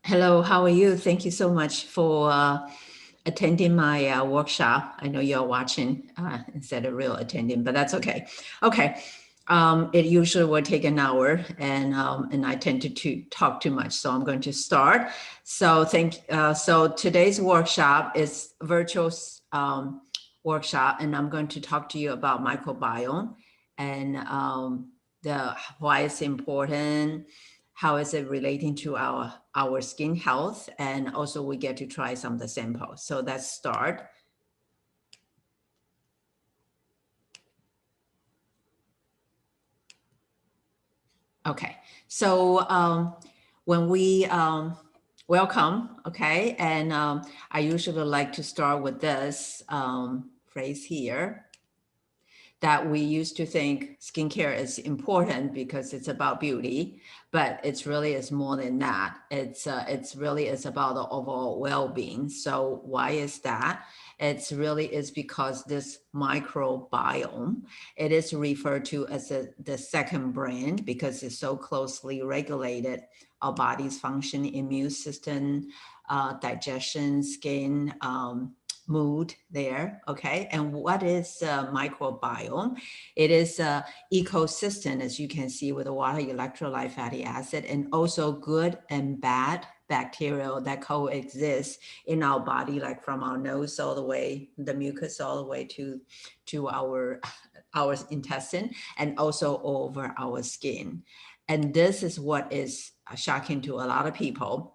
Hello, how are you? Thank you so much for attending my workshop. I know you're watching instead of real attending, but that's okay. Okay, it usually will take an hour, and I tend to talk too much, so I'm going to start. So today's workshop is virtual workshop, and I'm going to talk to you about microbiome and the why it's important, how is it relating to our skin health, and also we get to try some of the samples. So let's start. Okay, so when we welcome, okay, and I usually like to start with this phrase here, that we used to think skincare is important because it's about beauty, but it's really is more than that. It's really is about the overall well-being. So why is that? It's really is because this microbiome, it is referred to as the second brain because it's so closely regulated our body's function, immune system, digestion, skin, mood there. Okay, and what is microbiome? It is a ecosystem, as you can see, with the water, electrolyte, fatty acid, and also good and bad bacteria that coexist in our body, like from our nose all the way, the mucus all the way to our intestine, and also over our skin. And this is what is shocking to a lot of people.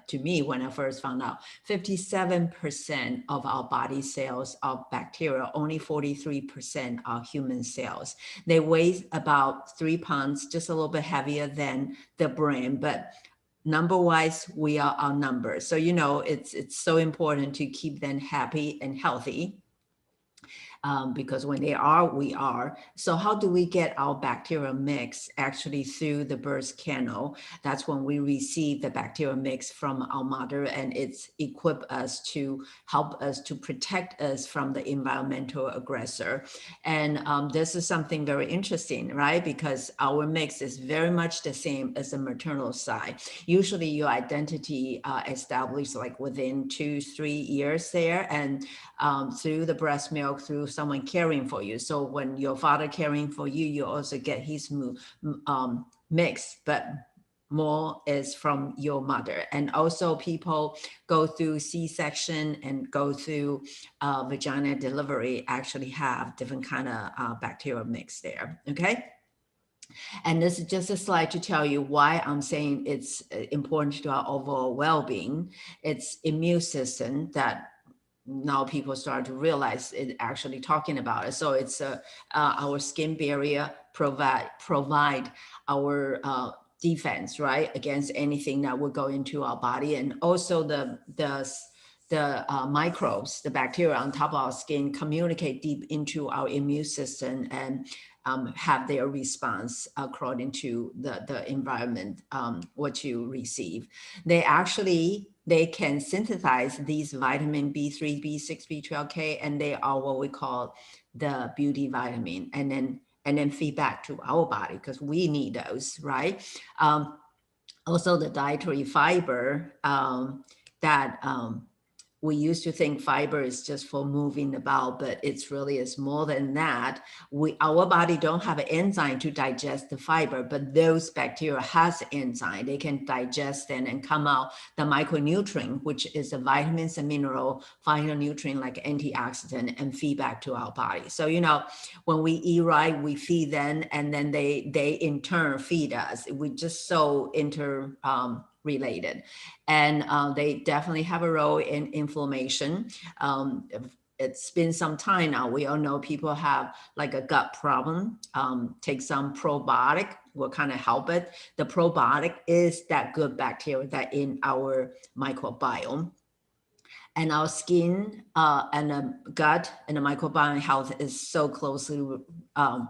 To me, when I first found out, 57% of our body cells are bacteria, only 43% are human cells. They weigh about 3 pounds, just a little bit heavier than the brain, but number wise, we are outnumbered. So, it's so important to keep them happy and healthy. Because when they are, we are. So how do we get our bacterial mix? Actually through the birth canal. That's when we receive the bacterial mix from our mother, and it's equipped us to help us to protect us from the environmental aggressor. And this is something very interesting, right? Because our mix is very much the same as the maternal side. Usually your identity established like within 2-3 years there, and through the breast milk, through someone caring for you. So when your father caring for you, you also get his mix, but more is from your mother. And also people go through C-section and go through vagina delivery, actually have different kind of bacterial mix there, okay? And this is just a slide to tell you why I'm saying it's important to our overall well-being. It's immune system that now people start to realize it, actually talking about it. So it's our skin barrier provide our defense, right, against anything that would go into our body, and also the microbes, the bacteria on top of our skin communicate deep into our immune system and have their response according to the environment, what you receive. They can synthesize these vitamin B3, B6, B12K, and they are what we call the beauty vitamin, and then feed back to our body because we need those, right? Also the dietary fiber that we used to think fiber is just for moving about, but it's really is more than that. Our body don't have an enzyme to digest the fiber, but those bacteria has enzyme. They can digest and come out the micronutrient, which is the vitamins and mineral, phytonutrient like antioxidant, and feed back to our body. So, when we eat right, we feed them, and then they in turn feed us. We just so related, and they definitely have a role in inflammation. It's been some time now. We all know people have like a gut problem. Take some probiotic will kind of help it. The probiotic is that good bacteria that in our microbiome. And our skin and the gut and the microbiome health is so closely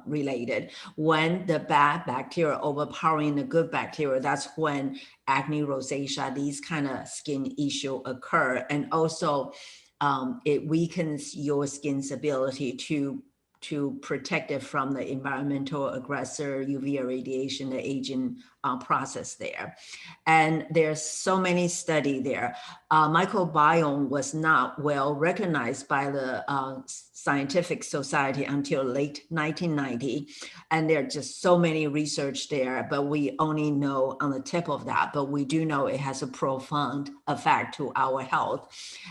related. When the bad bacteria overpowering the good bacteria, that's when acne, rosacea, these kind of skin issue occur. And also it weakens your skin's ability to protect it from the environmental aggressor, UV radiation, the aging process there. And there's so many studies there. Microbiome was not well recognized by the scientific society until late 1990. And there are just so many research there, but we only know on the tip of that, but we do know it has a profound effect to our health.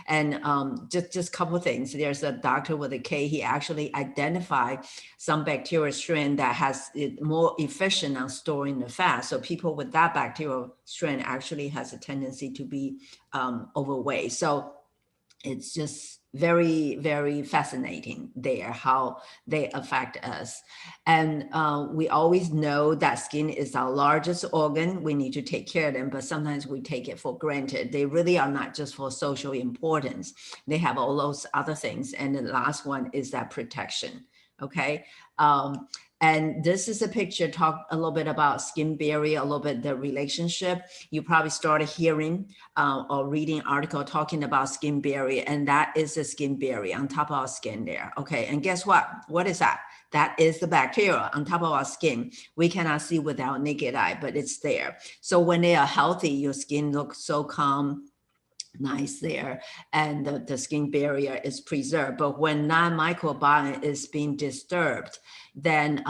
And just a couple of things. There's a doctor with a K, he actually identified some bacterial strain that has it more efficient on storing the fat. So people with that bacterial strain actually has a tendency to be overweight. So it's just very, very fascinating there how they affect us. And we always know that skin is our largest organ. We need to take care of them, but sometimes we take it for granted. They really are not just for social importance. They have all those other things. And the last one is that protection. Okay. And this is a picture, talk a little bit about skin barrier, a little bit the relationship. You probably started hearing or reading article talking about skin barrier, and that is the skin barrier on top of our skin there. Okay, and guess what? What is that? That is the bacteria on top of our skin. We cannot see with our naked eye, but it's there. So when they are healthy, your skin looks so calm, nice there, and the skin barrier is preserved. But when non-microbiome is being disturbed, then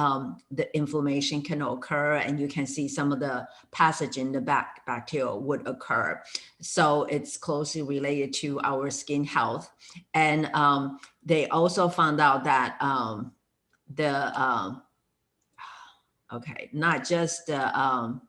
the inflammation can occur, and you can see some of the passage in the bacteria would occur. So it's closely related to our skin health. And they also found out that not just the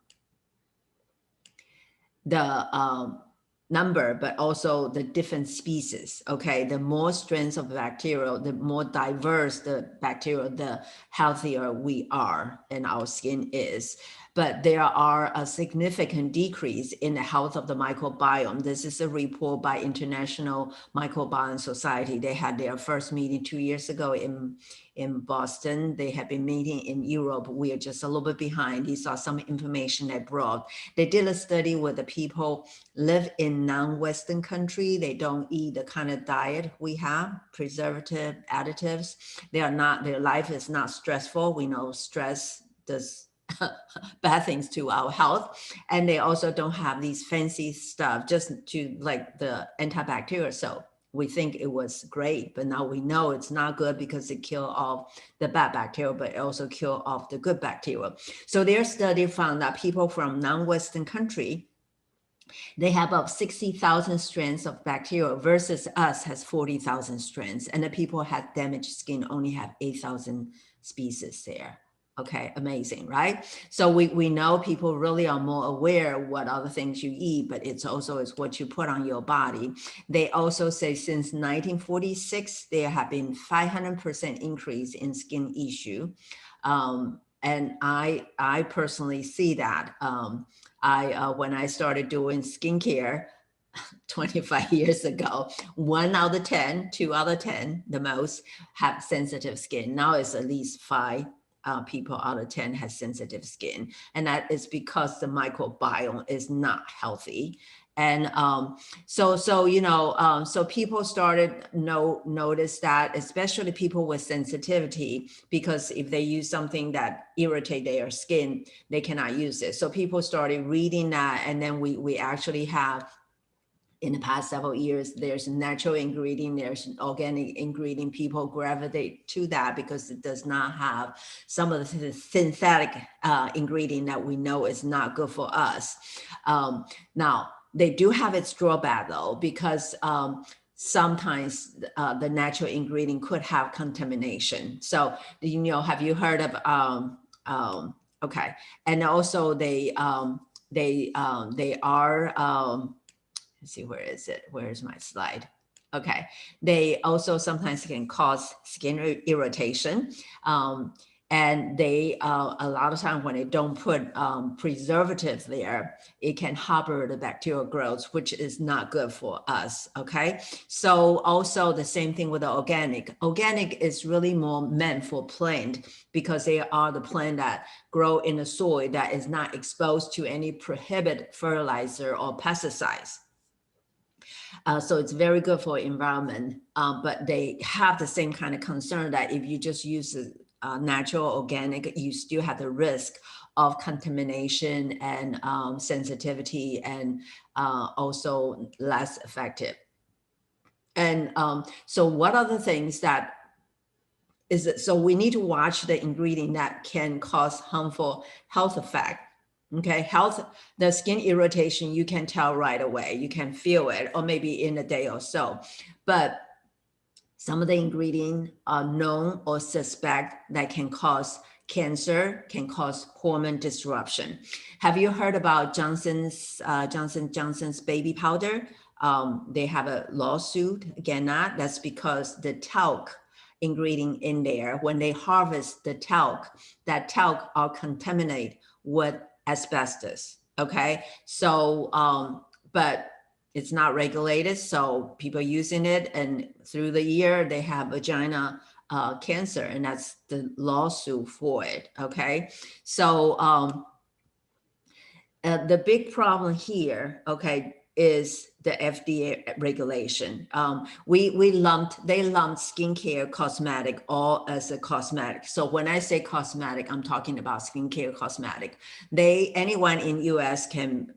number, but also the different species. Okay, the more strains of bacteria, the more diverse the bacteria, the healthier we are and our skin is. But there are a significant decrease in the health of the microbiome. This is a report by International Microbiome Society. They had their first meeting 2 years ago in Boston. They have been meeting in Europe. We are just a little bit behind. These are some information they brought. They did a study where the people live in non-Western country. They don't eat the kind of diet we have, preservative, additives. Their life is not stressful. We know stress does bad things to our health. And they also don't have these fancy stuff, just to like the antibacterial. So we think it was great, but now we know it's not good because it kills off the bad bacteria, but it also kills off the good bacteria. So their study found that people from non-Western country, they have about 60,000 strains of bacteria versus us has 40,000 strains. And the people who have damaged skin only have 8,000 species there. Okay, amazing, right? So we know people really are more aware of what other things you eat, but it's also is what you put on your body. They also say since 1946, there have been 500% increase in skin issue. And I personally see that. When I started doing skincare 25 years ago, 1 out of 10, 2 out of 10, the most have sensitive skin. Now it's at least 5 people out of 10 has sensitive skin. And that is because the microbiome is not healthy. And so people started notice that, especially people with sensitivity, because if they use something that irritate their skin, they cannot use it. So people started reading that. And then we actually have, in the past several years, there's natural ingredient, there's organic ingredient. People gravitate to that because it does not have some of the synthetic ingredient that we know is not good for us. Now, they do have its drawback though, because sometimes the natural ingredient could have contamination. So, have you heard of, okay. And also they are, let's see, where is it? Where's my slide? Okay. They also sometimes can cause skin irritation. And they, a lot of times when they don't put preservative there, it can harbor the bacterial growth, which is not good for us, okay? So also the same thing with the organic. Organic is really more meant for plant because they are the plant that grow in the soil that is not exposed to any prohibited fertilizer or pesticides. So it's very good for environment, but they have the same kind of concern that if you just use natural organic, you still have the risk of contamination and sensitivity, and also less effective. And so what are the things that is it? So we need to watch the ingredient that can cause harmful health effect. Okay, the skin irritation, you can tell right away, you can feel it, or maybe in a day or so. But some of the ingredients are known or suspect that can cause cancer, can cause hormone disruption. Have you heard about Johnson's baby powder? They have a lawsuit again. That's because the talc ingredient in there, when they harvest the talc, that talc are contaminated with asbestos. Okay, so but it's not regulated, so people using it, and through the year they have vagina cancer, and that's the lawsuit for it. Okay, so the big problem here, okay, is the FDA regulation. They lumped skincare cosmetic all as a cosmetic. So when I say cosmetic, I'm talking about skincare cosmetic. Anyone in US can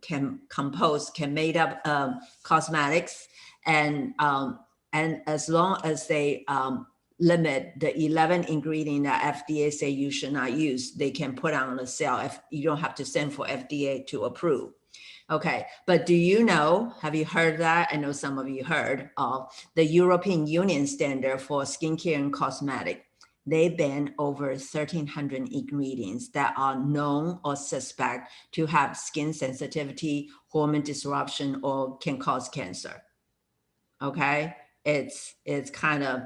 made up cosmetics, and as long as they limit the 11 ingredient that FDA say you should not use, they can put on the sale. If you don't have to send for FDA to approve. Okay, but do you know, have you heard that? I know some of you heard of the European Union standard for skincare and cosmetic. They ban over 1,300 ingredients that are known or suspect to have skin sensitivity, hormone disruption, or can cause cancer. Okay, it's kind of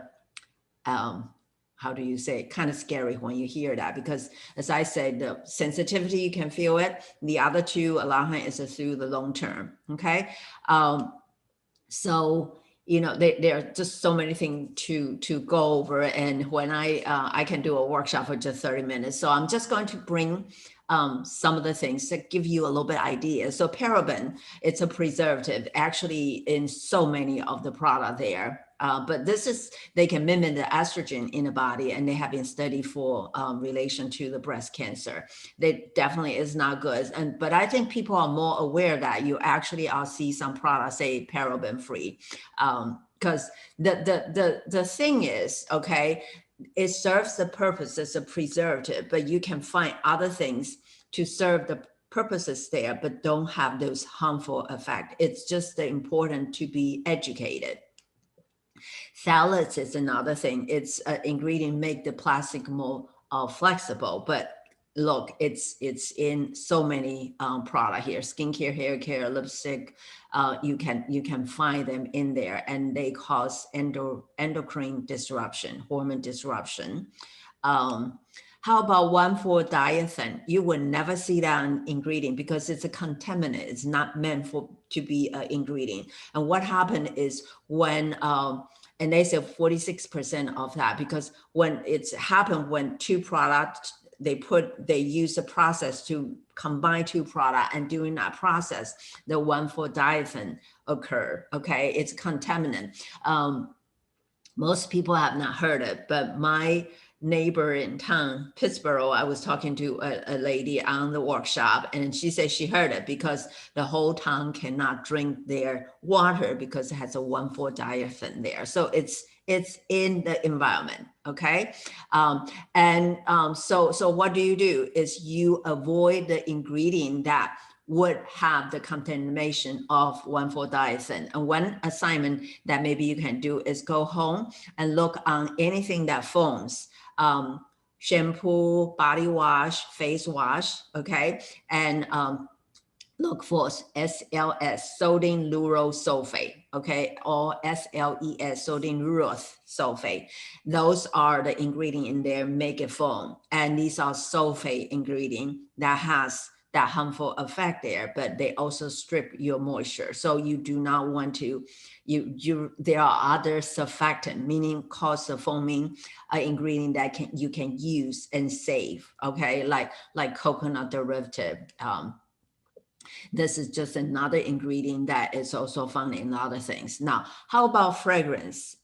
how do you say, kind of scary when you hear that, because as I said, the sensitivity, you can feel it. The other two, a lot of it is through the long term. Okay, so there are just so many things to go over, and when I can do a workshop for just 30 minutes, so I'm just going to bring some of the things that give you a little bit idea. So paraben, it's a preservative actually in so many of the product there. But they can mimic the estrogen in the body, and they have been studied for relation to the breast cancer. They definitely is not good. But I think people are more aware that you actually see some products say paraben free. Because the thing is, okay, it serves the purpose as a preservative, but you can find other things to serve the purposes there, but don't have those harmful effects. It's just important to be educated. Salads is another thing. It's an ingredient make the plastic more flexible, but look, it's in so many product here, skincare, hair care, lipstick. You can find them in there, and they cause endocrine disruption, hormone disruption. How about 1,4-diethyl? You would never see that ingredient because it's a contaminant. It's not meant to be an ingredient. And what happened is when and they say 46% of that, because when it's happened, when two products, they use a process to combine two products, and during that process, the 1,4-diethyl occur. Okay, it's contaminant. Most people have not heard it, but my neighbor in town, Pittsburgh, I was talking to a lady on the workshop, and she said she heard it because the whole town cannot drink their water because it has a 1,4-diethyl there. So it's in the environment. Okay, so what do is you avoid the ingredient that would have the contamination of 1,4-diethyl. And one assignment that maybe you can do is go home and look on anything that foams, shampoo, body wash, face wash, okay? And look for SLS, sodium lauryl sulfate, okay? Or SLES, sodium lauryl sulfate. Those are the ingredients in there, make it foam. And these are sulfate ingredient that has that harmful effect there, but they also strip your moisture. So you do not want to, there are other surfactant, meaning cause the foaming ingredient that you can use and save, okay? Like coconut derivative. This is just another ingredient that is also found in other things. Now, how about fragrance?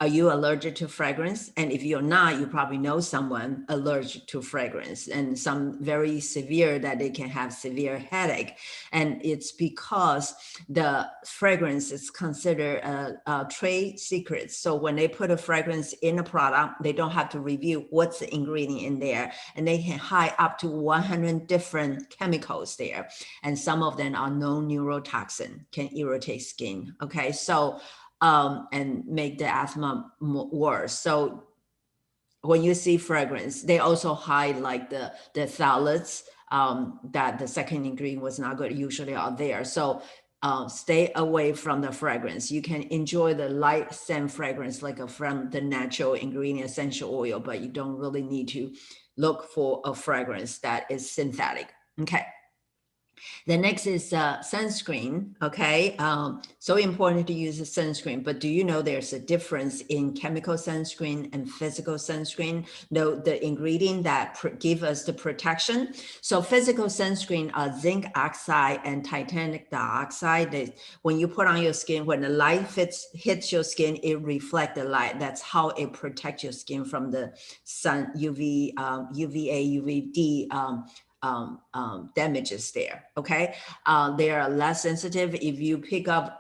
Are you allergic to fragrance? And if you're not, you probably know someone allergic to fragrance, and some very severe that they can have severe headache. And it's because the fragrance is considered a trade secret. So when they put a fragrance in a product, they don't have to review what's the ingredient in there. And they can hide up to 100 different chemicals there. And some of them are known neurotoxin, can irritate skin. Okay, so and make the asthma worse. So when you see fragrance, they also hide like the phthalates that the second ingredient was not good, usually are there. So stay away from the fragrance. You can enjoy the light scent fragrance like from the natural ingredient essential oil, but you don't really need to look for a fragrance that is synthetic. Okay. The next is sunscreen. Okay, so important to use a sunscreen, but do you know there's a difference in chemical sunscreen and physical sunscreen? No, the ingredient that give us the protection. So physical sunscreen are zinc oxide and titanium dioxide. When you put on your skin, when the light hits your skin, it reflects the light. That's how it protects your skin from the sun, UVA, UVD. Damages there. Okay, they are less sensitive. If you pick up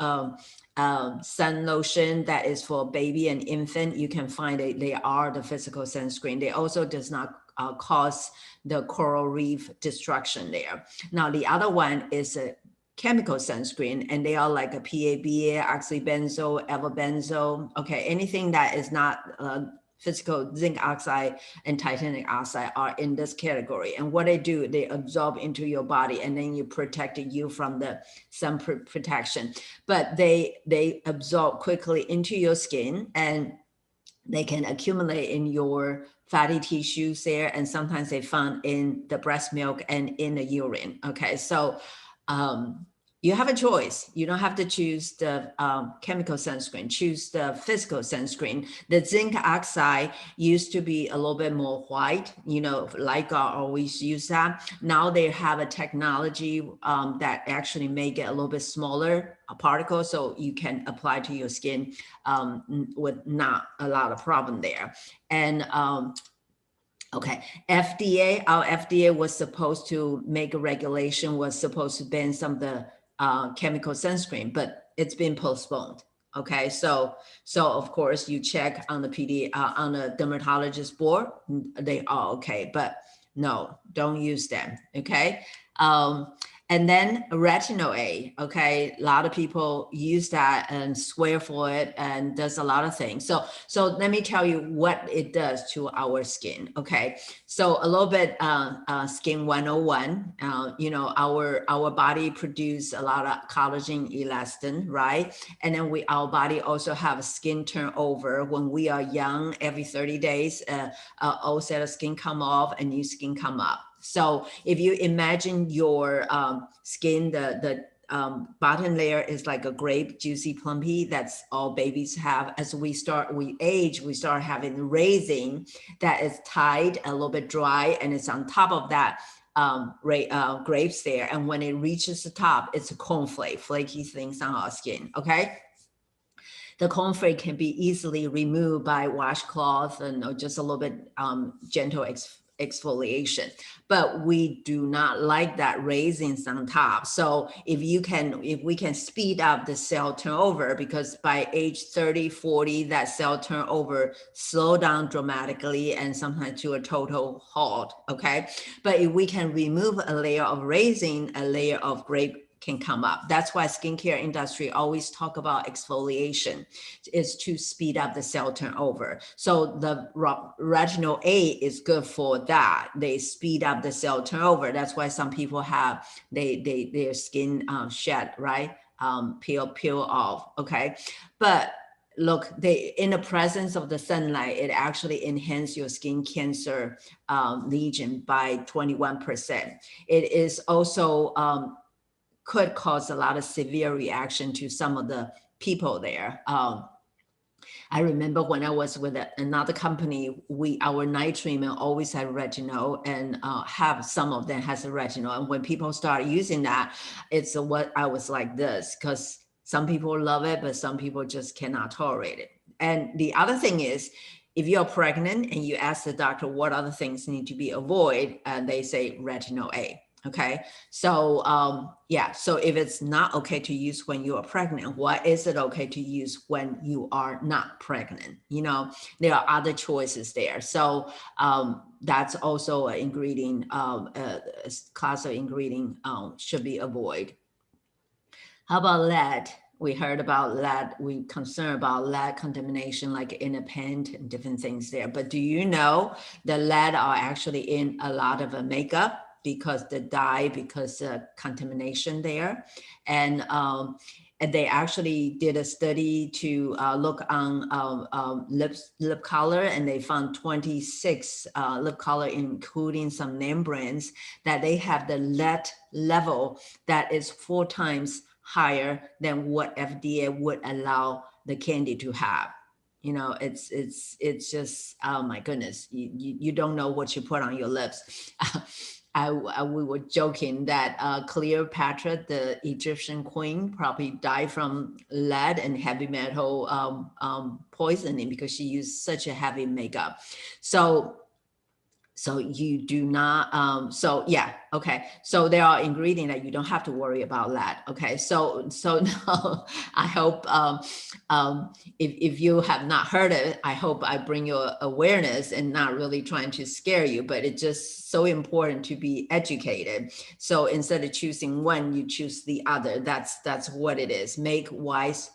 sun lotion that is for baby and infant, you can find they are the physical sunscreen. They also does not cause the coral reef destruction there. Now the other one is a chemical sunscreen, and they are like a PABA, oxybenzoyl, everbenzoyl. Okay, anything that is not physical zinc oxide and titanium oxide are in this category. And what they do, they absorb into your body, and then you protect you from the sun protection. But they absorb quickly into your skin, and they can accumulate in your fatty tissues there. And sometimes they found in the breast milk and in the urine. Okay, so you have a choice. You don't have to choose the chemical sunscreen, choose the physical sunscreen. The zinc oxide used to be a little bit more white, you know, Leica always use that. Now they have a technology that actually make it a little bit smaller particle, so you can apply to your skin with not a lot of problem there. And okay, FDA, our FDA was supposed to make a regulation, was supposed to ban some of the chemical sunscreen, but it's been postponed. Okay, so of course you check on the on the dermatologist board, they are okay, but no, don't use them. Okay, and then retinol A. Okay, a lot of people use that and swear for it and does a lot of things. So let me tell you what it does to our skin. Okay, so a little bit skin 101. You know, our body produce a lot of collagen, elastin, right? And then our body also have skin turnover. When we are young, every 30 days, old set of skin come off and new skin come up. So if you imagine your skin, the bottom layer is like a grape, juicy, plumpy. That's all babies have. As we age, we start having raising that is tight, a little bit dry, and it's on top of that grapes there. And when it reaches the top, it's a cornflake, flaky things on our skin. Okay. The cornflake can be easily removed by washcloth and just a little bit gentle exfoliation, but we do not like that raisins on top. So if we can speed up the cell turnover, because by age 30, 40, that cell turnover slow down dramatically and sometimes to a total halt. Okay, but if we can remove a layer of raisin, a layer of grape can come up. That's why skincare industry always talk about exfoliation, is to speed up the cell turnover. So the retinol A is good for that. They speed up the cell turnover. That's why some people have their skin shed, right? Peel off. Okay, but look, in the presence of the sunlight, it actually enhances your skin cancer lesion by 21%. It is also could cause a lot of severe reaction to some of the people there. I remember when I was with another company, our night treatment always had retinol, and have some of them has a retinol. And when people start using that, it's what I was like this, because some people love it, but some people just cannot tolerate it. And the other thing is, if you're pregnant and you ask the doctor what other things need to be avoided, and they say retinol A. Okay, so yeah, so if it's not okay to use when you are pregnant, why is it okay to use when you are not pregnant? You know, there are other choices there. So that's also an ingredient, a class of ingredient should be avoided. How about lead? We heard about lead. We concerned about lead contamination, like in a paint and different things there. But do you know the lead are actually in a lot of makeup because the dye, because contamination there, and they actually did a study to look on lip color, and they found 26 lip color, including some name brands, that they have the lead level that is 4 times higher than what FDA would allow the candy to have. You know, it's just, oh my goodness, you don't know what you put on your lips. We were joking that Cleopatra, the Egyptian queen, probably died from lead and heavy metal poisoning because she used such a heavy makeup. So you do not, so yeah, okay. So there are ingredients that you don't have to worry about that. Okay, so no, I hope if you have not heard it, I hope I bring your awareness and not really trying to scare you, but it's just so important to be educated. So instead of choosing one, you choose the other. That's what it is. Make wise,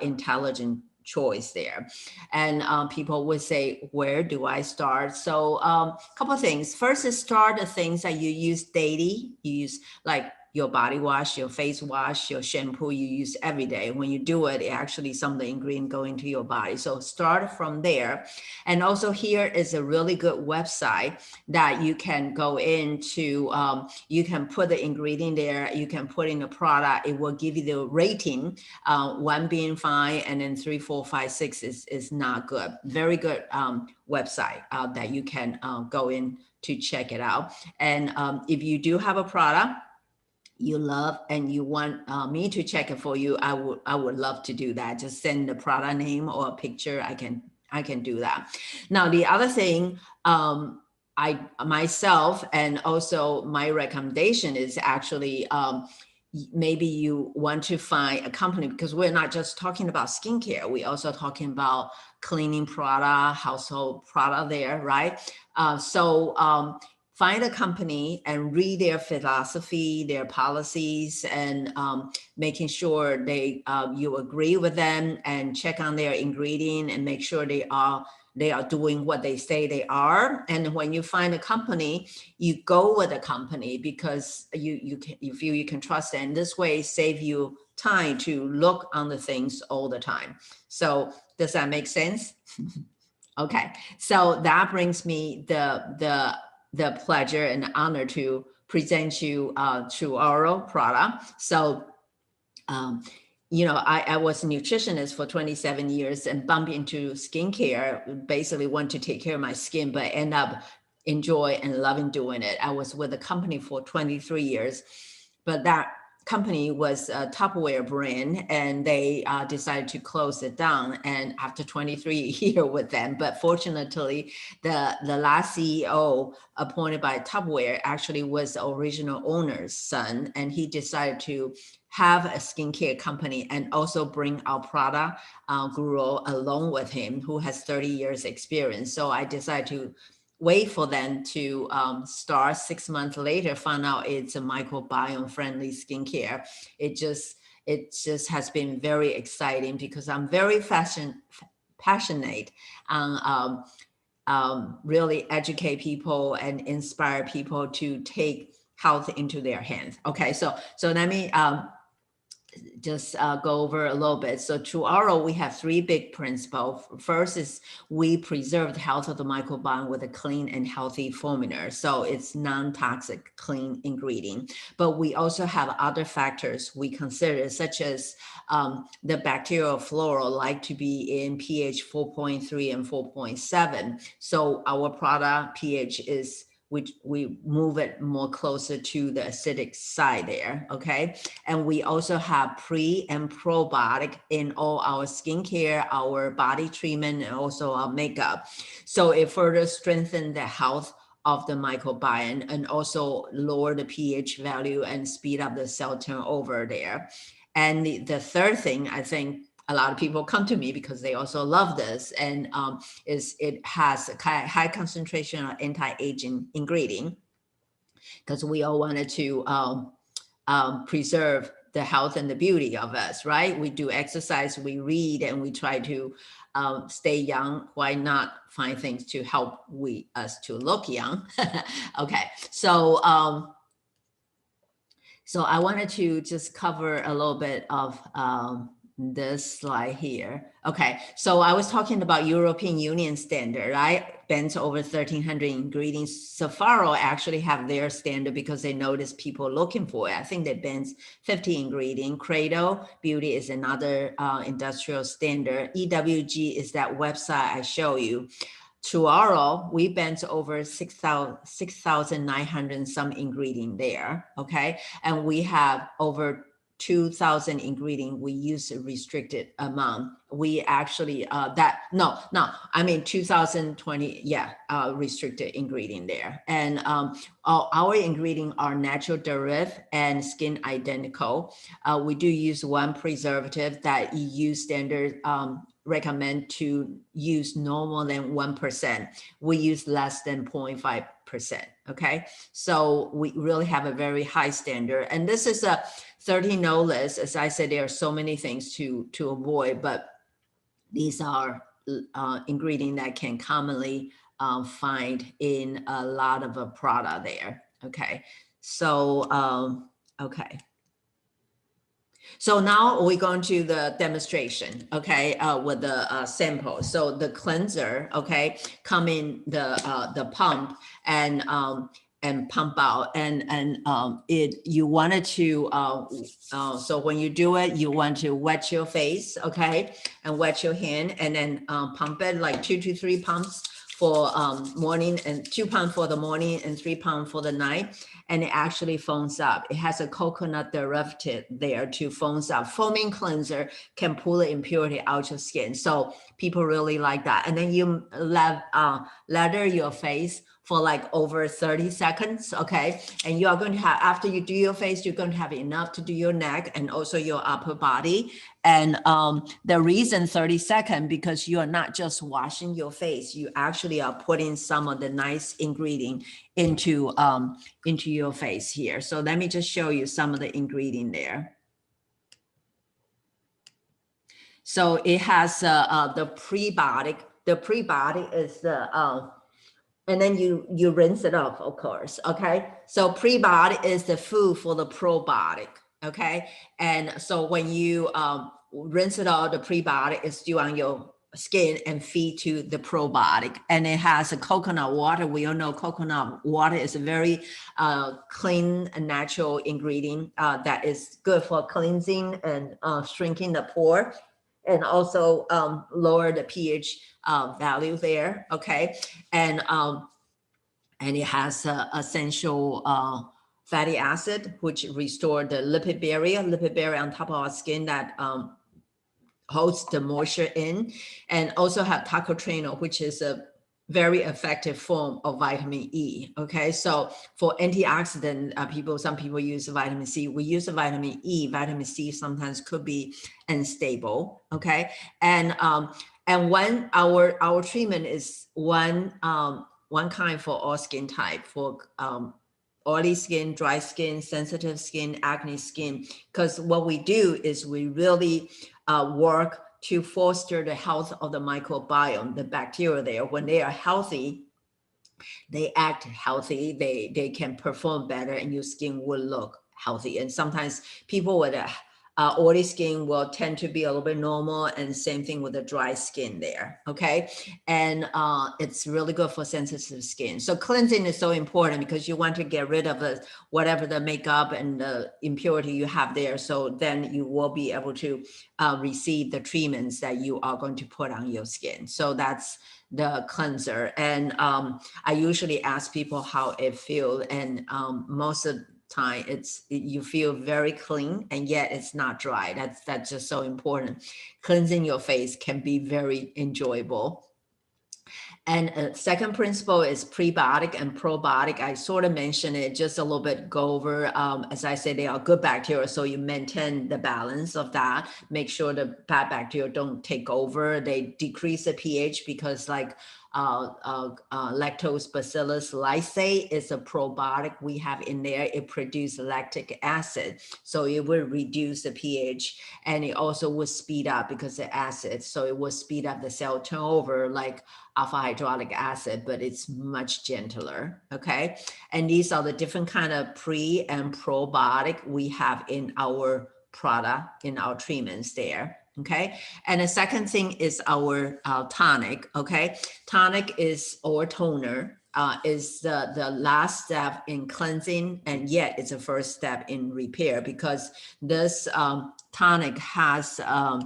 intelligent choice there. And people would say, where do I start? So a couple of things. First is start the things that you use daily. You use like your body wash, your face wash, your shampoo you use every day. When you do it, actually some of the ingredient go into your body. So start from there. And also here is a really good website that you can go into. You can put the ingredient there. You can put in the product. It will give you the rating, 1 being fine, and then 3, 4, 5, 6 is not good. Very good website that you can go in to check it out. And if you do have a product you love and you want me to check it for you, I would love to do that. Just send the product name or a picture. I can do that. Now the other thing, I myself, and also my recommendation is actually maybe you want to find a company, because we're not just talking about skincare, we also talking about cleaning product, household product there, right? Find a company and read their philosophy, their policies, and making sure you agree with them, and check on their ingredient and make sure they are doing what they say they are. And when you find a company, you go with a company because you feel you can trust them. This way save you time to look on the things all the time. So does that make sense? Okay, so that brings me the pleasure and honor to present you True Oral product. So, you know, I was a nutritionist for 27 years and bumped into skincare, basically want to take care of my skin, but end up enjoy and loving doing it. I was with the company for 23 years, but that company was a Tupperware brand, and they decided to close it down. And after 23 years with them, but fortunately, the last CEO appointed by Tupperware actually was the original owner's son, and he decided to have a skincare company and also bring our product guru along with him, who has 30 years experience. So I decided to wait for them to start. 6 months later, found out it's a microbiome friendly skincare. It just has been very exciting because I'm very passionate on really educate people and inspire people to take health into their hands. Okay, so let me just go over a little bit. So True Oral, we have 3 big principles. First is we preserve the health of the microbiome with a clean and healthy formula. So it's non-toxic, clean ingredient. But we also have other factors we consider, such as the bacterial flora like to be in pH 4.3 and 4.7. So our product pH is we move it more closer to the acidic side there, okay? And we also have pre and probiotic in all our skincare, our body treatment, and also our makeup. So it further strengthens the health of the microbiome and also lower the pH value and speed up the cell turnover there. And the third thing, I think a lot of people come to me because they also love this, and is it has a high concentration of anti-aging ingredient, because we all wanted to preserve the health and the beauty of us, right? We do exercise, we read, and we try to stay young. Why not find things to help us to look young? Okay, so so I wanted to just cover a little bit of this slide here. Okay, so I was talking about European Union standard, right? Bans over 1,300 ingredients. Safaro actually have their standard because they notice people looking for it. I think they bans 50 ingredients. Credo Beauty is another industrial standard. EWG is that website I show you. Tuaro, we banned over 6,900 some ingredient there, okay? And we have over 2,000 ingredient. We use a restricted amount. We actually, I mean 2020, yeah, restricted ingredient there. And our ingredient are natural derivative and skin identical. We do use one preservative that EU standard recommend to use no more than 1%. We use less than 0.5%, okay? So we really have a very high standard. And this is a 30 no list. As I said, there are so many things to avoid, but these are ingredients that can commonly find in a lot of a product there, okay? So, okay. So now we're going to the demonstration, okay, with the sample. So the cleanser, okay, come in the pump and pump out, and you wanted to so when you do it, you want to wet your face, okay, and wet your hand, and then pump it like 2 to 3 pumps for morning, and 2 pumps for the morning and 3 pumps for the night. And it actually foams up. It has a coconut derivative there to foams up. Foaming cleanser can pull the impurity out your skin. So people really like that. And then you lather your face for like over 30 seconds, okay? And you are going to have, after you do your face, you're going to have enough to do your neck and also your upper body. And the reason 30 seconds, because you are not just washing your face, you actually are putting some of the nice ingredient into your face here. So let me just show you some of the ingredient there. So it has the prebiotic. The prebiotic is the and then you rinse it off, of course, okay? So prebiotic is the food for the probiotic, okay? And so when you rinse it off, the prebiotic is still on your skin and feed to the probiotic. And it has a coconut water. We all know coconut water is a very clean and natural ingredient that is good for cleansing and shrinking the pore, and also lower the pH value there, okay? And it has essential fatty acid, which restore the lipid barrier on top of our skin that holds the moisture in, and also have tocotrienol, which is a very effective form of vitamin E, okay? So for antioxidant, some people use vitamin C. We use vitamin E. Vitamin C sometimes could be unstable, okay? And when our treatment is one kind for all skin type, for oily skin, dry skin, sensitive skin, acne skin, because what we do is we really work to foster the health of the microbiome, the bacteria there. When they are healthy, they act healthy, they can perform better, and your skin will look healthy. And sometimes people with Oily skin will tend to be a little bit normal, and same thing with the dry skin there, okay? And it's really good for sensitive skin. So cleansing is so important because you want to get rid of whatever the makeup and the impurity you have there. So then you will be able to receive the treatments that you are going to put on your skin. So that's the cleanser. And I usually ask people how it feels, and most of the time you feel very clean, and yet it's not dry. That's just so important. Cleansing your face can be very enjoyable. And second principle is prebiotic and probiotic. I sort of mentioned it just a little bit, go over. As I say, they are good bacteria, so you maintain the balance of that. Make sure the bad bacteria don't take over. They decrease the pH because like lactose bacillus lysate is a probiotic we have in there. It produces lactic acid, so it will reduce the pH, and it also will speed up because the acid, so it will speed up the cell turnover like alpha hydrochloric acid, but it's much gentler, okay? And these are the different kind of pre and probiotic we have in our product, in our treatments there, okay? And the second thing is our tonic, okay? Tonic is, or toner, is the last step in cleansing, and yet it's the first step in repair, because this tonic has a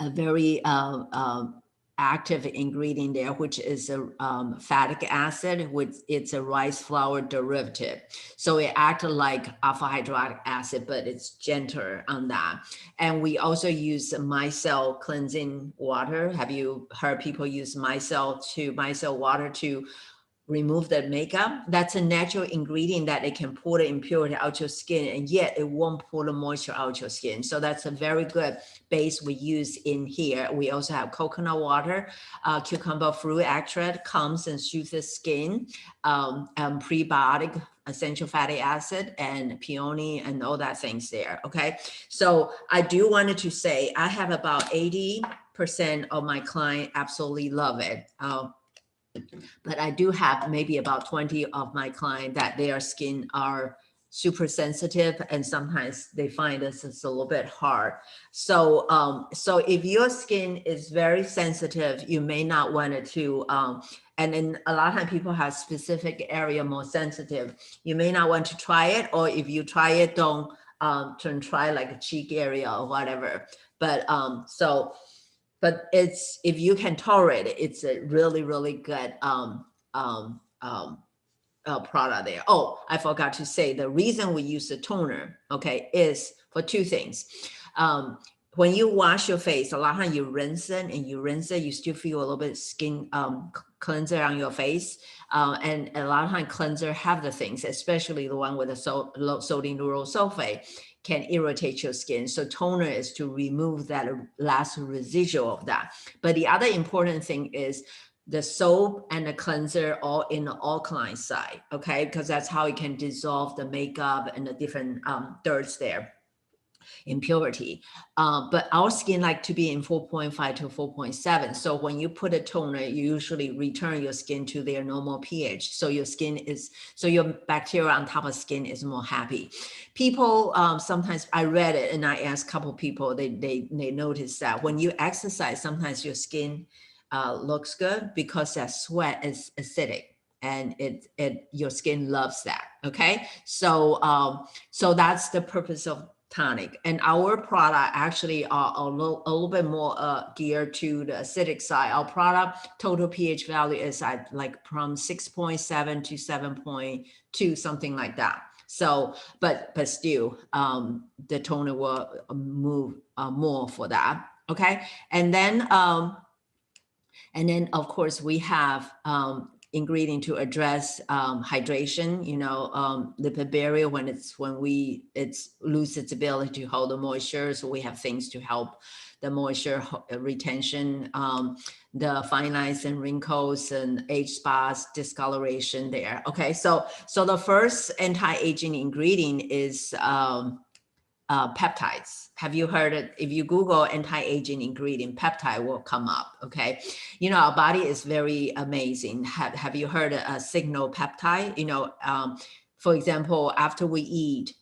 very active ingredient there, which is a fattic acid, which it's a rice flour derivative. So it acts like alpha hydrochloric acid, but it's gentler on that. And we also use micelle cleansing water. Have you heard people use micelle water to remove the makeup? That's a natural ingredient that it can pull the impurity out your skin, and yet it won't pull the moisture out your skin. So that's a very good base we use in here. We also have coconut water, cucumber fruit extract comes and soothes the skin, prebiotic essential fatty acid, and peony, and all that things there, okay? So I do wanted to say I have about 80% of my client absolutely love it. But I do have maybe about 20 of my clients that their skin are super sensitive, and sometimes they find this is a little bit hard. So, so if your skin is very sensitive, you may not want it to, and then a lot of times people have specific area more sensitive. You may not want to try it, or if you try it, don't try like a cheek area or whatever. But but it's, if you can tolerate it, it's a really, really good product there. Oh, I forgot to say, the reason we use the toner, okay, is for two things. When you wash your face, a lot of times you rinse it, you still feel a little bit skin cleanser on your face. And a lot of times cleanser have the things, especially the one with the sodium lauryl sulfate, can irritate your skin. So toner is to remove that last residual of that. But the other important thing is the soap and the cleanser all in the alkaline side, okay? Because that's how it can dissolve the makeup and the different dirts there, impurity. But our skin like to be in 4.5 to 4.7. So when you put a toner, you usually return your skin to their normal pH. So your skin is, so your bacteria on top of skin is more happy. People, sometimes I read it and I asked a couple people, they noticed that when you exercise, sometimes your skin looks good because that sweat is acidic, and your skin loves that, okay? So so that's the purpose of tonic. And our product actually are a little bit more geared to the acidic side. Our product total pH value is at like from 6.7 to 7.2, something like that. So, but still, the toner will move more for that, okay? And then of course we have ingredient to address hydration, you know, lipid barrier when it's lose its ability to hold the moisture. So we have things to help the moisture retention, the fine lines and wrinkles and age spots, discoloration there. Okay, so the first anti-aging ingredient is peptides. Have you heard it? If you Google anti-aging ingredient, peptide will come up, okay? You know, our body is very amazing. Have you heard a signal peptide? You know, for example, after we eat,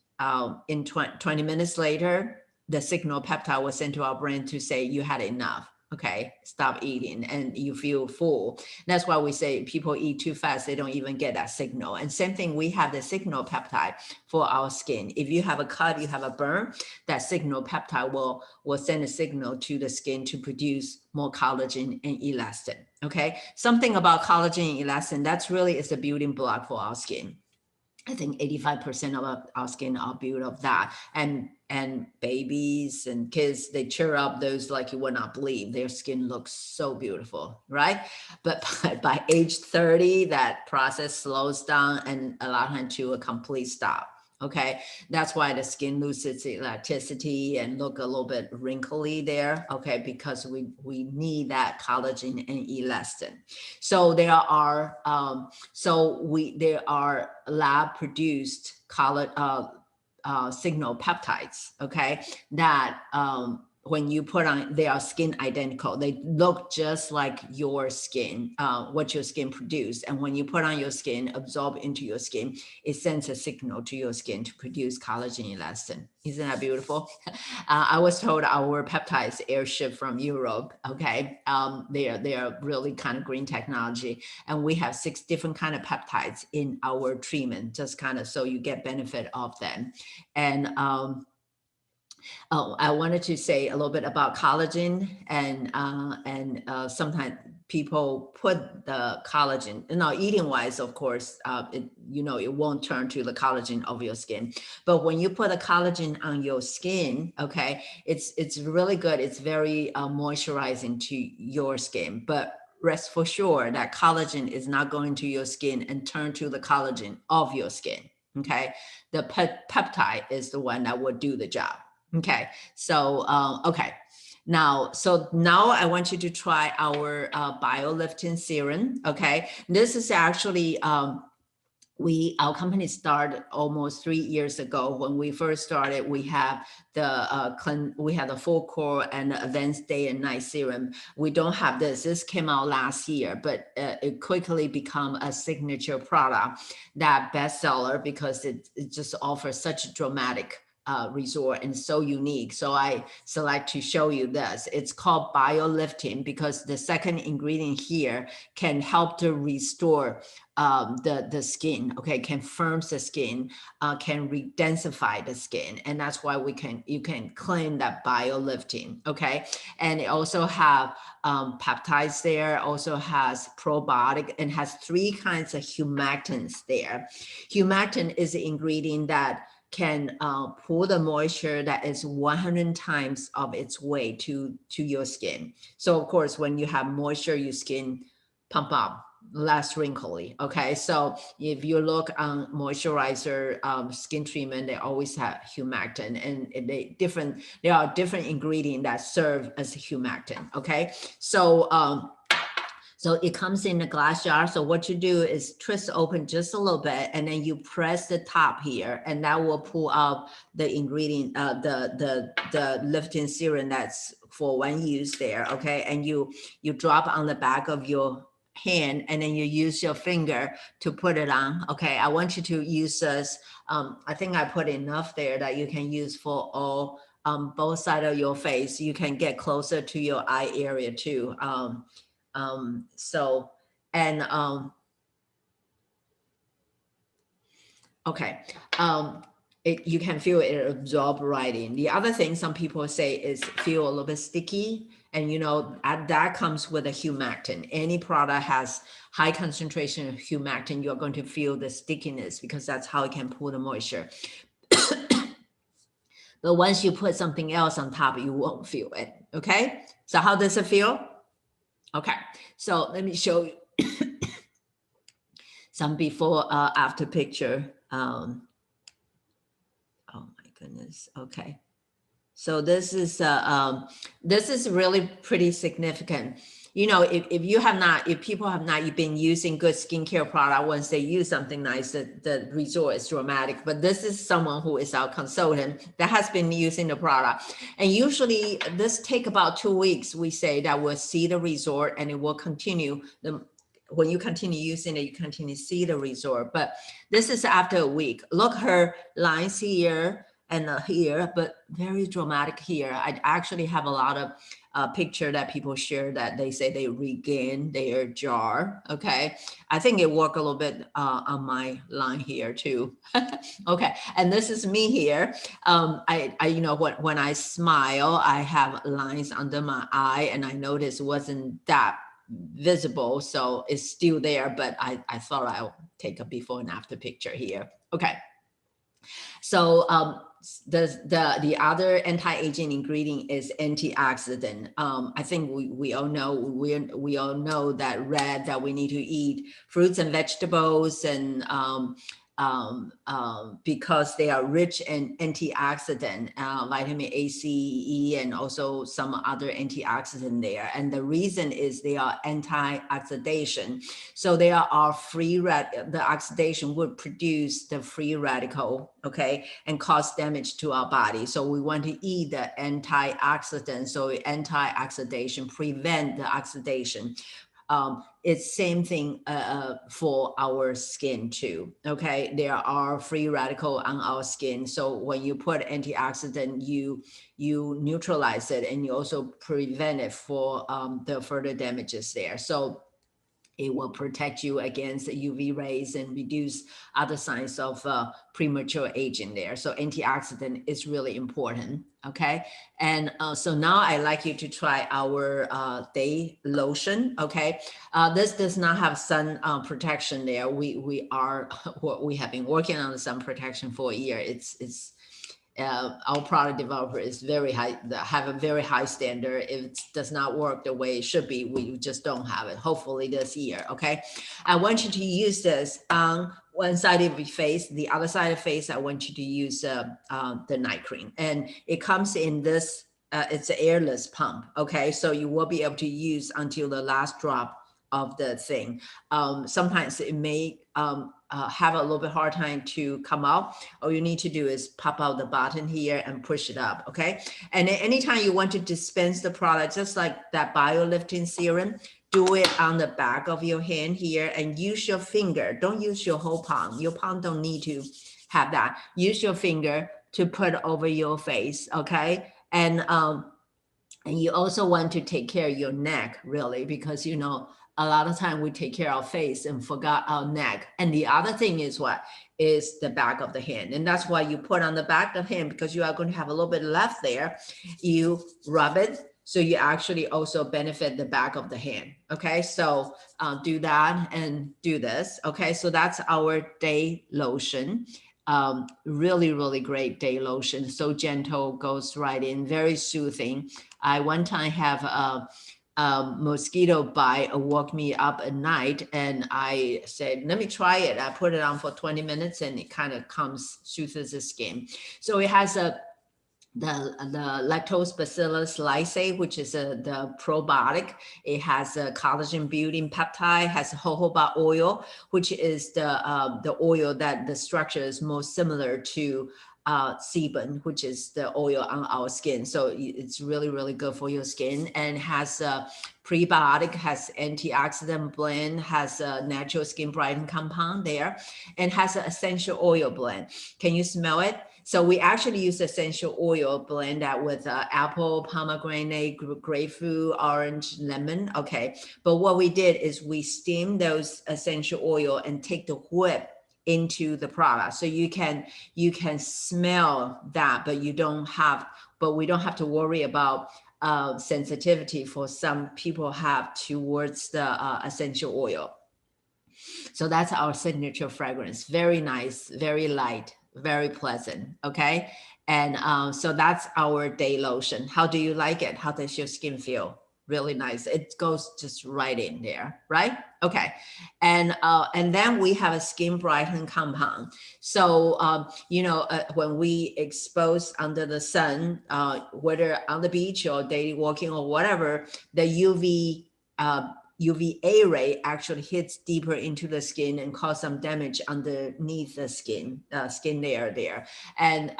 in 20 minutes later, the signal peptide was sent to our brain to say you had enough. Okay, stop eating and you feel full. That's why we say people eat too fast, they don't even get that signal. And same thing, we have the signal peptide for our skin. If you have a cut, you have a burn, that signal peptide will send a signal to the skin to produce more collagen and elastin. Okay, something about collagen and elastin, that's really is a building block for our skin. I think 85% of our skin are built of that. And babies and kids, they cheer up those like you would not believe. Their skin looks so beautiful, right? But by age 30, that process slows down and allows them to a complete stop. Okay, that's why the skin loses elasticity and look a little bit wrinkly there. Okay, because we need that collagen and elastin. So there are there are lab produced signal peptides. Okay, that when you put on, they are skin identical. They look just like your skin, what your skin produce. And when you put on your skin, absorb into your skin, it sends a signal to your skin to produce collagen elastin. Isn't that beautiful? I was told our peptides airship from Europe. Okay, they are really kind of green technology, and we have 6 different kind of peptides in our treatment, just kind of so you get benefit of them. And I wanted to say a little bit about collagen, and sometimes people put the collagen, eating wise, of course, it won't turn to the collagen of your skin. But when you put a collagen on your skin, okay, it's really good. It's very moisturizing to your skin. But rest for sure that collagen is not going to your skin and turn to the collagen of your skin. Okay, the peptide is the one that would do the job. Okay, so okay, now I want you to try our BioLifting serum. Okay, this is actually our company started almost 3 years ago. When we first started, we have the full core and the advanced day and night serum. We don't have this. This came out last year, but it quickly become a signature product, that bestseller, because it just offers such a dramatic result and so unique. So I select to show you this. It's called BioLifting because the second ingredient here can help to restore the skin. Okay, can firm the skin, can redensify the skin, and that's why you can claim that BioLifting. Okay, and it also have peptides there, also has probiotic, and has 3 kinds of humectants there. Humectant is the ingredient that can pull the moisture that is 100 times of its weight to your skin. So of course, when you have moisture, your skin pump up, less wrinkly. Okay, so if you look on moisturizer skin treatment, they always have humectant, and there are different ingredients that serve as a humectant. Okay, so it comes in a glass jar. So what you do is twist open just a little bit, and then you press the top here, and that will pull out the ingredient, the lifting serum that's for one use there. Okay, and you drop on the back of your hand, and then you use your finger to put it on. Okay, I want you to use this. I think I put enough there that you can use for all both sides of your face. You can get closer to your eye area too. Okay, you can feel it absorb right in. The other thing some people say is feel a little bit sticky, and that comes with a humectant. Any product has high concentration of humectant, you're going to feel the stickiness because that's how it can pull the moisture. But once you put something else on top, you won't feel it. Okay, so how does it feel? Okay, so let me show you some before after picture. Oh my goodness. Okay, so this is really pretty significant. If people have not been using good skincare product, once they use something nice, the result is dramatic. But this is someone who is our consultant that has been using the product. And usually this take about 2 weeks, we say, that we'll see the result, and it will continue. when you continue using it, you continue to see the result. But this is after a week. Look, her lines here and here, but very dramatic here. I actually have a lot of picture that people share that they say they regain their jar. Okay, I think it worked a little bit on my line here too. Okay, and this is me here. I you know what, when I smile, I have lines under my eye, and I noticed it wasn't that visible, so it's still there, but I thought I'll take a before and after picture here. Okay, so the other anti-aging ingredient is antioxidant. I think we all know, we all know that that we need to eat fruits and vegetables, and because they are rich in antioxidant, vitamin A, C, E, and also some other antioxidant there. And the reason is they are anti-oxidation. So they are free the oxidation would produce the free radical, okay, and cause damage to our body. So we want to eat the antioxidant. So anti-oxidation, prevent the oxidation. It's same thing for our skin too. Okay, there are free radical on our skin. So when you put antioxidant, you neutralize it, and you also prevent it for the further damages there. So it will protect you against UV rays and reduce other signs of premature aging there. So antioxidant is really important, okay? And so now I'd like you to try our day lotion, okay? This does not have sun protection there. We have been working on the sun protection for a year. Our product developer is very high, have a very high standard. If it does not work the way it should be, we just don't have it. Hopefully this year, okay? I want you to use this on one side of your face. The other side of the face, I want you to use the night cream. And it comes in this, it's an airless pump, okay? So you will be able to use until the last drop of the thing. Sometimes it may have a little bit hard time to come out. All you need to do is pop out the button here and push it up, okay? And anytime you want to dispense the product, just like that bio-lifting serum, do it on the back of your hand here and use your finger. Don't use your whole palm. Your palm don't need to have that. Use your finger to put over your face, okay? And you also want to take care of your neck, really, because, you know, a lot of time we take care of our face and forgot our neck. And the other thing is what? Is the back of the hand. And that's why you put on the back of the hand, because you are going to have a little bit left there. You rub it, so you actually also benefit the back of the hand. Okay, so do that and do this. Okay, so that's our day lotion. Really, really great day lotion. So gentle, goes right in, very soothing. I one time have a mosquito bite woke me up at night, and I said, let me try it. I put it on for 20 minutes and it kind of soothes the skin. So it has the lactobacillus lysate, which is the probiotic. It has a collagen building peptide, has jojoba oil, which is the oil that the structure is most similar to sebum, which is the oil on our skin. So it's really, really good for your skin, and has a prebiotic, has antioxidant blend, has a natural skin brightening compound there, and has an essential oil blend. Can you smell it? So we actually use essential oil, blend that with apple, pomegranate, grapefruit, orange, lemon. Okay, but what we did is we steamed those essential oil and take the whip into the product, so you can smell that, but we don't have to worry about sensitivity for some people have towards the essential oil. So that's our signature fragrance. Very nice, very light, very pleasant. Okay, and so that's our day lotion. How do you like it? How does your skin feel? Really nice. It goes just right in there, right? Okay, and then we have a skin brightening compound. So you know, when we expose under the sun, whether on the beach or daily walking or whatever, the UVA ray actually hits deeper into the skin and cause some damage underneath the skin layer there, and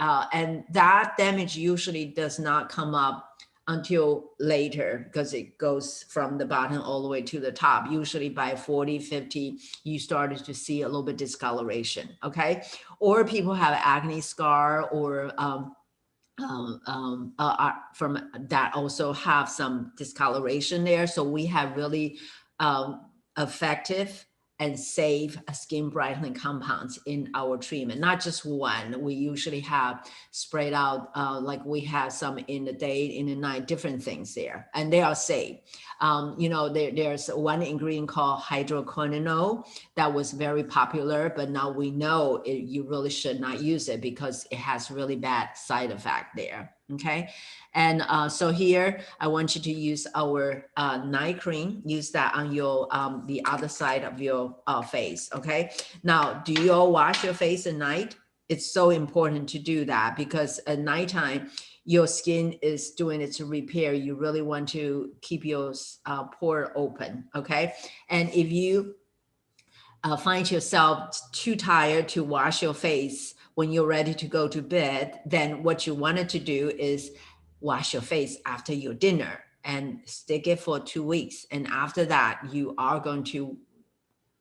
that damage usually does not come up until later, because it goes from the bottom all the way to the top. Usually by 40, 50, you started to see a little bit discoloration, okay? Or people have acne scar, or from that also have some discoloration there. So we have really effective and safe skin brightening compounds in our treatment, not just one. We usually have spread out, like we have some in the day, in the night, different things there, and they are safe. You know, there's one ingredient called hydroquinone that was very popular, but now we know you really should not use it because it has really bad side effect there. Okay. And so here I want you to use our night cream. Use that on your the other side of your face. Okay. Now, do you all wash your face at night? It's so important to do that, because at nighttime your skin is doing its repair. You really want to keep your pore open. Okay. And if you find yourself too tired to wash your face when you're ready to go to bed, then what you wanted to do is wash your face after your dinner and stick it for 2 weeks. And after that, you are going to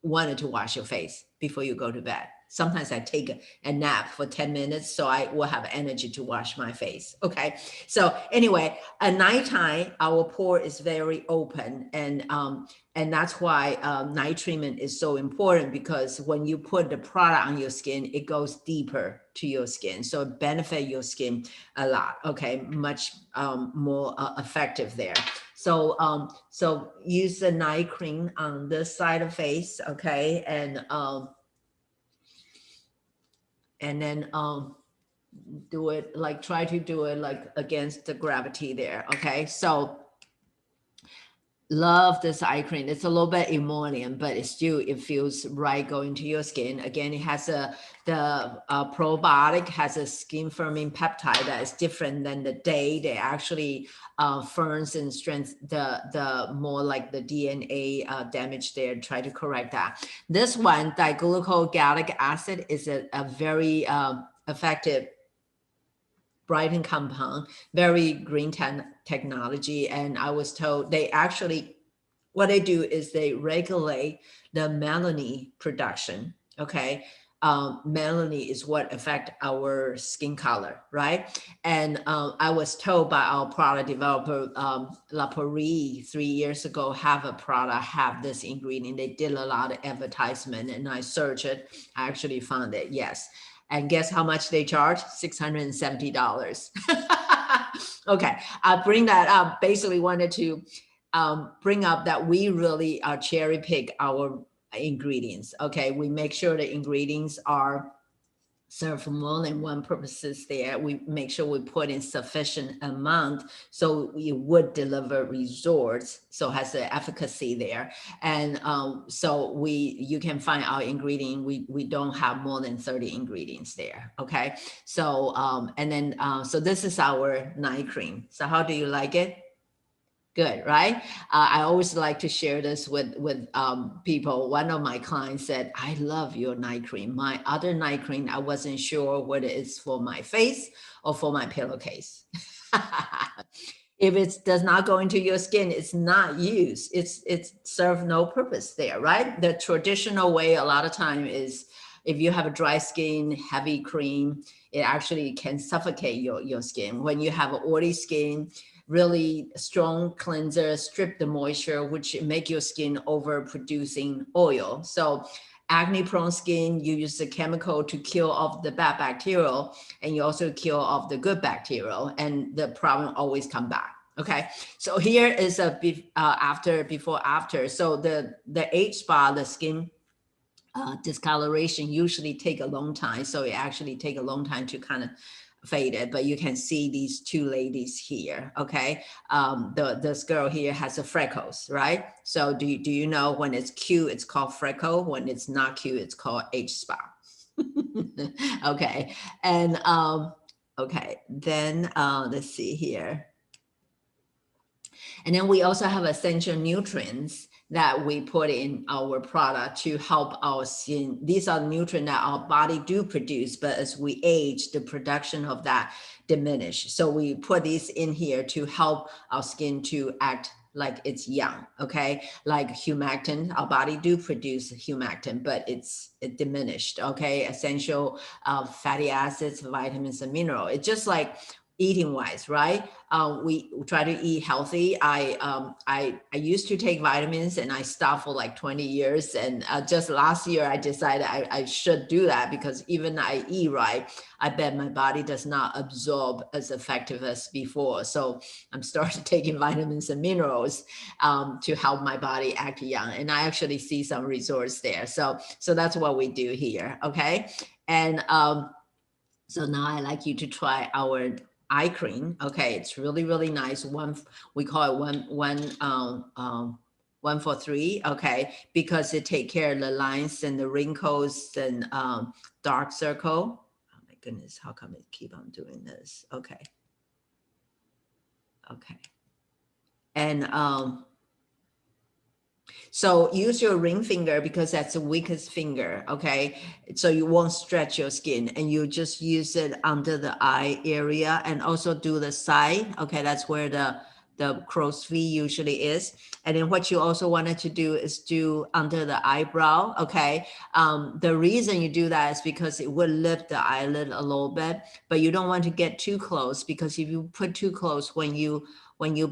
want to wash your face before you go to bed. Sometimes I take a nap for 10 minutes, so I will have energy to wash my face. Okay. So anyway, at nighttime, our pore is very open, and that's why night treatment is so important, because when you put the product on your skin, it goes deeper to your skin. So it benefits your skin a lot. Okay. Much more effective there. So, so use the night cream on this side of face. Okay. And then do it like, try to do it like against the gravity there. Okay. So love this eye cream. It's a little bit emollient, but it feels right going to your skin. Again, it has the probiotic has a skin firming peptide that is different than the day. They actually firms and strengthens the more like the DNA damage there. Try to correct that. This one, diglycolic acid, is a very effective brightening compound, very green technology. And I was told they actually, what they do is they regulate the melanin production. Okay. Melanin is what affect our skin color, right? And I was told by our product developer, La Prairie, 3 years ago, have a product, have this ingredient. They did a lot of advertisement, and I searched it. I actually found it. Yes. And guess how much they charge? $670. Okay, I bring that up. Basically wanted to bring up that we really cherry pick our ingredients. Okay, we make sure the ingredients are serve for more than one purposes there. We make sure we put in sufficient amount so we would deliver results, so has the efficacy there. And so you can find our ingredient. We don't have more than 30 ingredients there. Okay. So and then so this is our night cream. So how do you like it? Good, right? I always like to share this with people. One of my clients said, "I love your night cream. My other night cream, I wasn't sure whether it's for my face or for my pillowcase." If it does not go into your skin, it's not used. It's serve no purpose there, right? The traditional way a lot of time is, if you have a dry skin, heavy cream, it actually can suffocate your skin. When you have an oily skin, really strong cleanser, strip the moisture, which make your skin over producing oil. So acne prone skin, you use the chemical to kill off the bad bacteria, and you also kill off the good bacteria, and the problem always come back. Okay, so here is a before after. So the age spot, the skin discoloration usually take a long time. So it actually take a long time to kind of faded, but you can see these two ladies here. Okay, this girl here has a freckles, right? So do you know when it's cute, it's called freckle. When it's not cute, it's called age spot. Okay, and okay, then let's see here. And then we also have essential nutrients that we put in our product to help our skin. These are nutrients that our body do produce, but as we age, the production of that diminish. So we put these in here to help our skin to act like it's young, okay? Like humectant, our body do produce humectant, but it's diminished, okay? Essential fatty acids, vitamins, and mineral. It's just like eating wise, right? We try to eat healthy. I used to take vitamins and I stopped for like 20 years. And just last year, I decided I should do that because even I eat right, I bet my body does not absorb as effective as before. So I'm starting taking vitamins and minerals to help my body act young. And I actually see some results there. So that's what we do here, okay? And so now I'd like you to try our eye cream. Okay, it's really, really nice. We call it one for three. Okay, because it take care of the lines and the wrinkles and dark circle. Oh my goodness, how come it keep on doing this? Okay. And so use your ring finger because that's the weakest finger, okay? So you won't stretch your skin and you just use it under the eye area and also do the side, okay? That's where the crow's feet usually is. And then what you also wanted to do is do under the eyebrow, okay? The reason you do that is because it will lift the eyelid a little bit, but you don't want to get too close because if you put too close, when you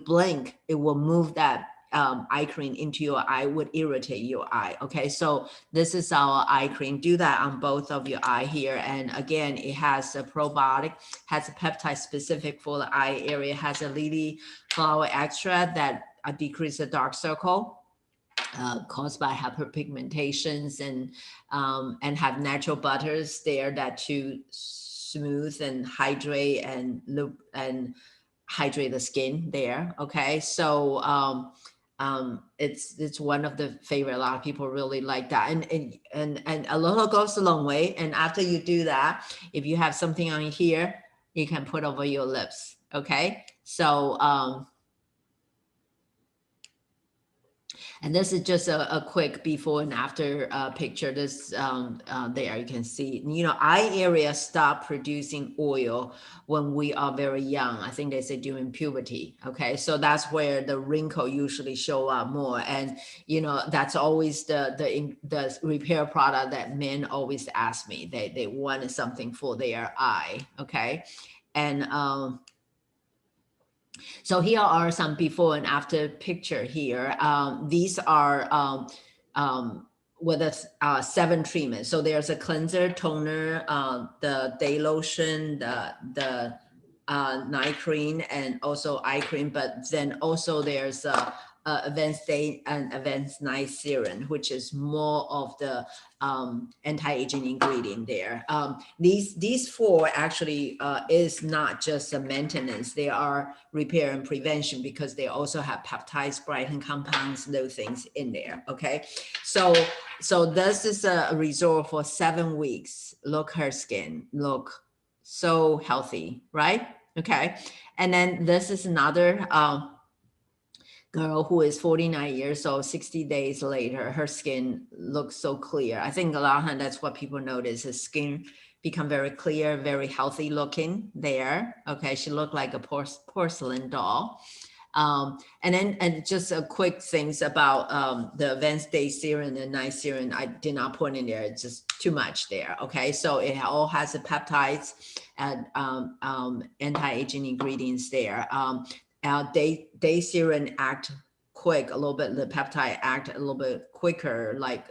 blink, it will move that eye cream into your eye, would irritate your eye. Okay, so this is our eye cream. Do that on both of your eye here. And again, it has a probiotic, has a peptide specific for the eye area, has a lily flower extract that decrease the dark circle caused by hyperpigmentations, and have natural butters there that to smooth and hydrate and loop and hydrate the skin there. Okay, so it's one of the favorite. A lot of people really like that, and a little goes a long way. And after you do that, if you have something on here, you can put over your lips. Okay, so and this is just a quick before and after picture. This there you can see, you know, eye area stop producing oil when we are very young. I think they say during puberty. Okay, so that's where the wrinkle usually show up more, and you know that's always the repair product that men always ask me. They want something for their eye. Okay, and so here are some before and after picture here. These are with the 7 treatments. So there's a cleanser, toner, the day lotion, the night cream, and also eye cream. But then also there's advanced day and advanced night serum, which is more of the anti-aging ingredient there. These 4 actually is not just a maintenance, they are repair and prevention because they also have peptides, brightening compounds, those things in there. Okay, so this is a result for 7 weeks. Look, her skin look so healthy, right? Okay, and then this is another girl who is 49 years old. 60 days later, her skin looks so clear. I think a lot of times that's what people notice, his skin become very clear, very healthy looking there. Okay, she looked like a porcelain doll. And just a quick things about the advanced day serum and night serum. I did not put in there, it's just too much there. Okay, so it all has the peptides and anti-aging ingredients there. Day serum act quick a little bit, the peptide act a little bit quicker, like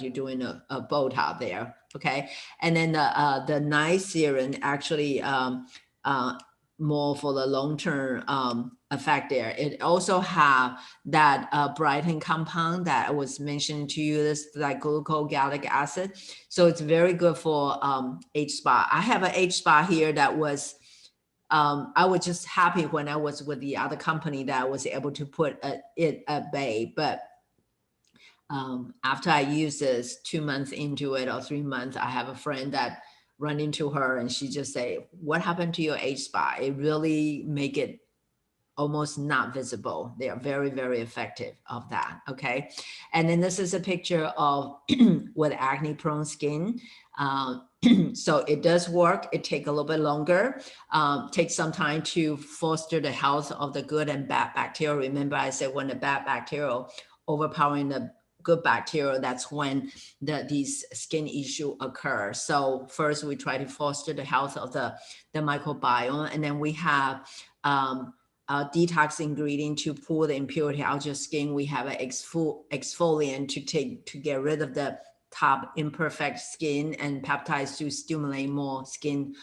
you're doing a Botox there. Okay, and then the night serum actually more for the long-term effect there. It also have that brightening compound that was mentioned to you, this like glucogalic acid. So it's very good for age spot. I have an age spot here that was, I was just happy when I was with the other company that I was able to put it at bay. But after I use this 2 months into it or 3 months, I have a friend that run into her and she just say, what happened to your age spot? It really make it almost not visible. They are very, very effective of that. Okay. And then this is a picture of with acne prone skin. So it does work. It takes a little bit longer, takes some time to foster the health of the good and bad bacteria. Remember I said when the bad bacteria overpowering the good bacteria, that's when these skin issue occur. So first we try to foster the health of the microbiome, and then we have a detox ingredient to pull the impurity out of your skin. We have an exfoliant to get rid of the top imperfect skin, and peptides to stimulate more skin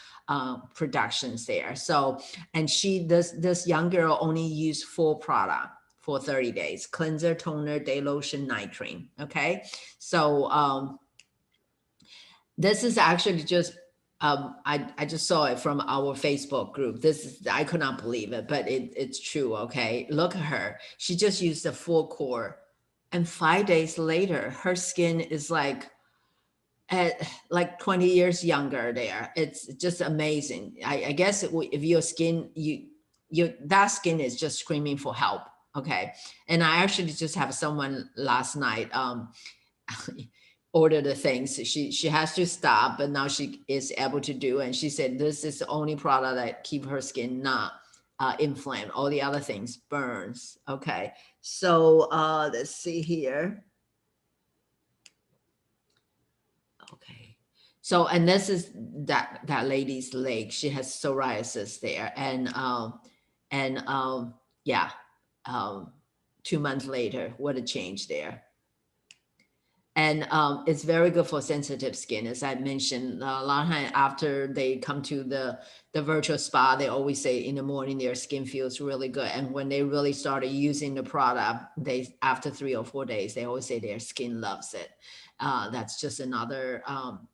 productions there. So, and this young girl only used 4 products for 30 days: cleanser, toner, day lotion, night cream. Okay. So this is actually just, I just saw it from our Facebook group. I could not believe it, but it's true. Okay. Look at her. She just used the full core, and 5 days later, her skin is like 20 years younger there. It's just amazing. I guess if your skin, that skin is just screaming for help. Okay. And I actually just have someone last night, order the things. She has to stop, but now she is able to do. And she said, this is the only product that keep her skin not inflamed. All the other things burns. Okay. So let's see here. Okay. So, and this is that lady's leg. She has psoriasis there. And yeah, 2 months later, what a change there. And it's very good for sensitive skin. As I mentioned, a lot of time after they come to the virtual spa, they always say in the morning their skin feels really good. And when they really started using the product, after 3 or 4 days, they always say their skin loves it. That's just another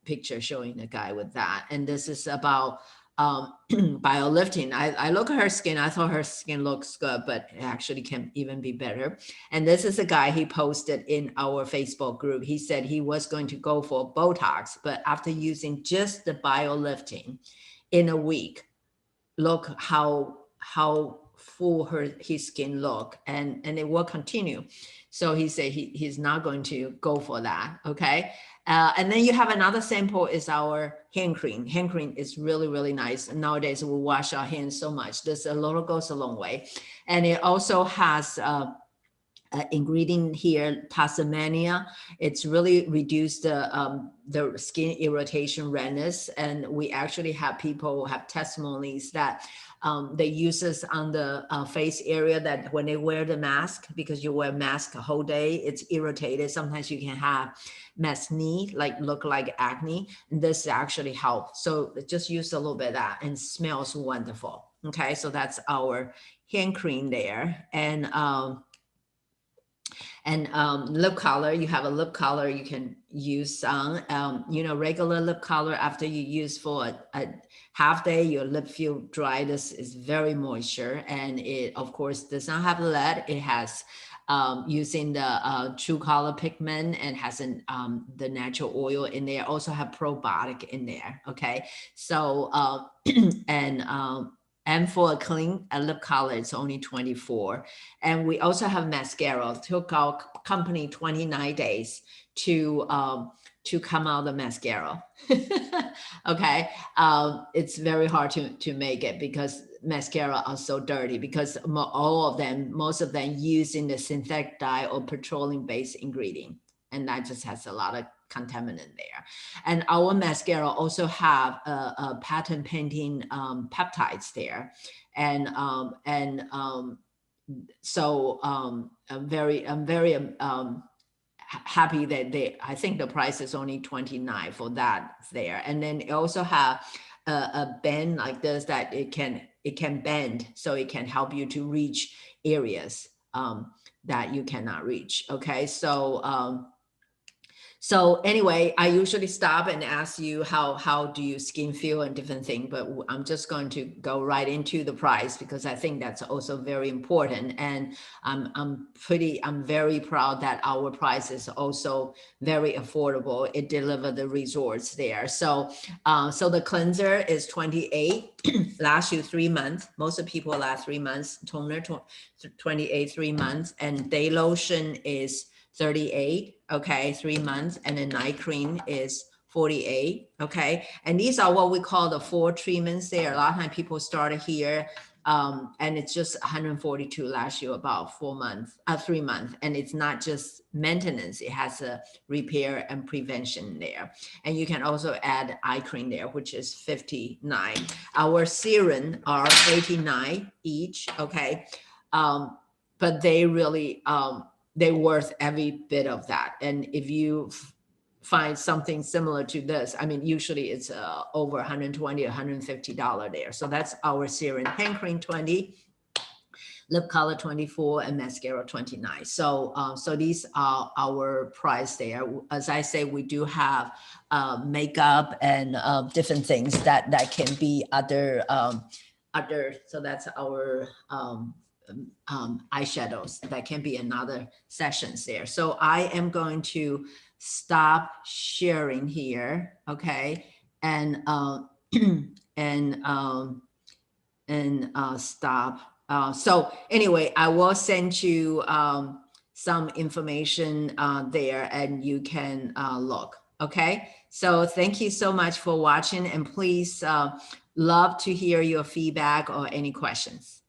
picture showing the guy with that. And this is about biolifting. I look at her skin. I thought her skin looks good, but it actually can even be better. And this is a guy he posted in our Facebook group. He said he was going to go for Botox, but after using just the biolifting in a week, look how full his skin look, and it will continue. So he said he's not going to go for that. Okay. And then you have another sample is our hand cream. Hand cream is really, really nice. Nowadays we wash our hands so much. This a little goes a long way. And it also has ingredient here, Tasmania. It's really reduced the skin irritation, redness. And we actually have people have testimonies that they use this on the face area, that when they wear the mask, because you wear mask the whole day, it's irritated. Sometimes you can have acne, look like acne. And this actually helps. So just use a little bit of that, and smells wonderful. Okay, so that's our hand cream there. And lip color, you have a lip color you can use on, regular lip color. After you use for a half day, your lip feel dry. This is very moisture, and it of course does not have lead. It has using the true color pigment, and has the natural oil in there. Also have probiotic in there. Okay, so and for a clean lip color, it's only 24. And we also have mascara. It took our company 29 days to come out the mascara. Okay, it's very hard to make it, because mascara are so dirty, because most of them using the synthetic dye or petroleum-based ingredient, and that just has a lot of contaminant there. And our mascara also have a patent pending peptides there, and so I'm very happy that I think the price is only 29 for that there. And then it also have a bend like this, that it can bend, so it can help you to reach areas that you cannot reach. Okay, so anyway, I usually stop and ask you how do you skin feel and different things, but I'm just going to go right into the price, because I think that's also very important. And I'm very proud that our price is also very affordable. It delivers the results there. So the cleanser is 28, lasts you 3 months. Most of the people last 3 months. Toner 28, 3 months, and day lotion is 38, okay, 3 months, and then night cream is $48. Okay. And these are what we call the 4 treatments there. A lot of times people started here. And it's just 142 last year, about 3 months. And it's not just maintenance, it has a repair and prevention there. And you can also add eye cream there, which is 59. Our serum are 89 each, okay? But they really, they're worth every bit of that. And if you find something similar to this, I mean, usually it's over $120, $150 there. So that's our serum. Hand cream 20, lip color 24, and mascara 29. So so these are our price there. As I say, we do have makeup and different things that can be other so that's our eyeshadows that can be another sessions there. So I am going to stop sharing here, okay, and stop. So anyway, I will send you some information there, and you can look. Okay, so thank you so much for watching, and please love to hear your feedback or any questions.